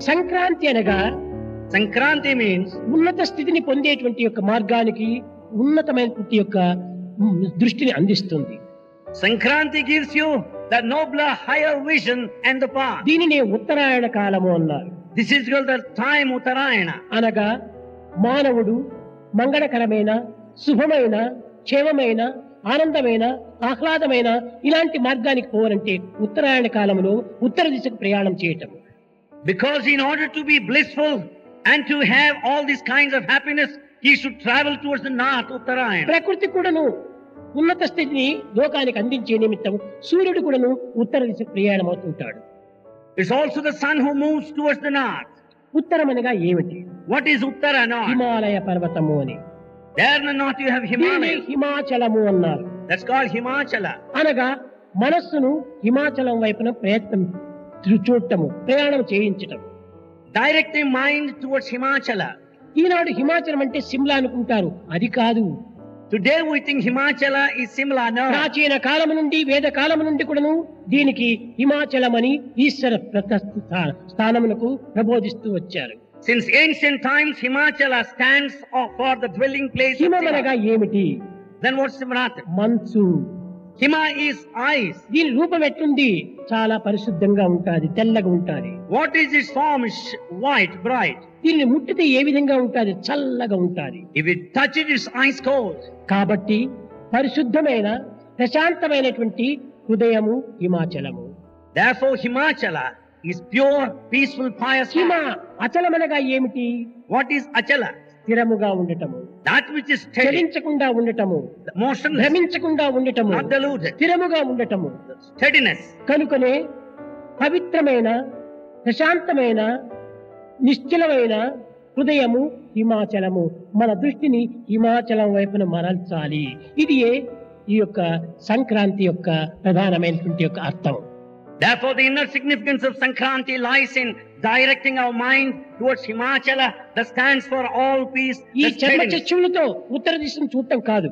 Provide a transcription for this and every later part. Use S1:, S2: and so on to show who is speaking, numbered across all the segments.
S1: సంక్రాంతి అనగా
S2: Sankranti means
S1: ఉన్నత స్థితిని పొందేటువంటి యొక్క మార్గానికి ఉన్నతమైనటువంటి యొక్క దృష్టిని అందిస్తుంది.
S2: Sankranti gives you the nobler, higher vision and the path.
S1: దీనినే ఉత్తరాయణ కాలము అన్నారు.
S2: This is called the time Uttarayana.
S1: అనగా మానవుడు మంగళకరమైన, శుభమైన, క్షేమమైన, ఆనందమైన, ఆహ్లాదమైన ఇలాంటి మార్గానికి పోవాలంటే ఉత్తరాయణ కాలంలో ఉత్తర దిశకు ప్రయాణం చేయటం.
S2: Because in order to be blissful and to have all these kinds of happiness, he should travel towards the north, Uttarayana.
S1: ప్రకృతి కూడాను ఉన్నత స్థితిని లోకానికి అందించే నిమిత్తం సూర్యుడు కూడాను ఉత్తర దిశకు ప్రయాణం అవుతుంటాడు.
S2: It's also the sun who moves towards the north.
S1: ఉత్తరం అనగా ఏమిటి?
S2: What is Uttara north?
S1: Himalaya పర్వతము అని.
S2: There in the north you have
S1: దీన్ని
S2: Himalaya.
S1: హిమాచలము అన్నారు.
S2: That's called Himachala.
S1: అనగా మనస్సును హిమాచలం వైపున ప్రయత్నం చూడటము, ప్రయాణం చేయించటం.
S2: Directing mind towards Himachala.
S1: ఈనాడు హిమాచలం అంటే సిమ్లా అనుకుంటారు, అది కాదు.
S2: Today we think Himachala is Simla. No.
S1: ప్రాచీన కాలము నుండి, వేద కాలము నుండి కూడాను దీనికి హిమాచలం అని ఈశ్వర స్థానమునకు ప్రబోధిస్తూ వచ్చారు.
S2: Since ancient times, Himachala stands for the dwelling place of
S1: హిమమనగా
S2: Shiva.
S1: ఏమిటి?
S2: Then what's Simrat?
S1: మంచు.
S2: Hima is ice.
S1: దీని రూపం ఎట్లుంది? చాలా పరిశుద్ధంగా ఉంటాది, తెల్లగా ఉంటాది.
S2: What is its form? It's white, bright.
S1: దీన్ని ముట్టితే ఏ విధంగా ఉంటాది? చల్లగా ఉంటాది.
S2: If it touch it, it's ice cold.
S1: కాబట్టి పరిశుద్ధమైన, ప్రశాంతమైనటువంటి హృదయము హిమాచలము.
S2: Therefore, Himachala is pure, peaceful, pious.
S1: Hima
S2: heart.
S1: అచలమనగా ఏమిటి?
S2: What is Achala?
S1: స్థిరముగా ఉండటము,
S2: That which is steady,
S1: చలించకుండా ఉండటము,
S2: motionless,
S1: భ్రమించకుండా ఉండటము,
S2: not deluded.
S1: స్థిరముగా ఉండటము.
S2: Steadiness.
S1: కనుకనే పవిత్రమైన, ప్రశాంతమైన, నిశ్చలమైన హృదయము హిమాచలము. మన దృష్టిని హిమాచలం వైపున మరల్చాలి. ఇది ఈ యొక్క సంక్రాంతి యొక్క ప్రధానమైనటువంటి యొక్క అర్థం.
S2: Therefore, the inner significance of Sankranti lies in directing our mind towards Himachala, that stands for all peace,
S1: ఈ
S2: the
S1: చర్మ
S2: steadiness.
S1: చక్షులతో ఉత్తర దిశను చూడటం కాదు.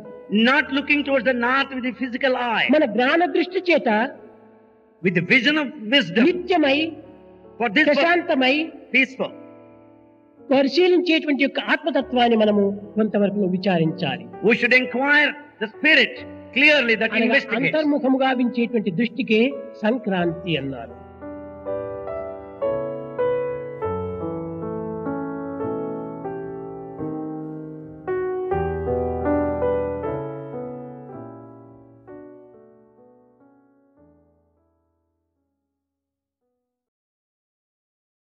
S2: Not looking towards the north with the physical eye,
S1: మన జ్ఞాన దృష్టి చేత
S2: with the vision of wisdom.
S1: నిత్యమై,
S2: For this purpose,
S1: ప్రశాంతమై
S2: peaceful.
S1: పరిశీలించేటువంటి యొక్క ఆత్మతత్వాన్ని మనము కొంతవరకు విచారించాలి.
S2: We should inquire the spirit clearly, that
S1: అనగా
S2: investigates.
S1: అంతర్ముఖముగా వించేటువంటి దృష్టికే సంక్రాంతి అన్నారు.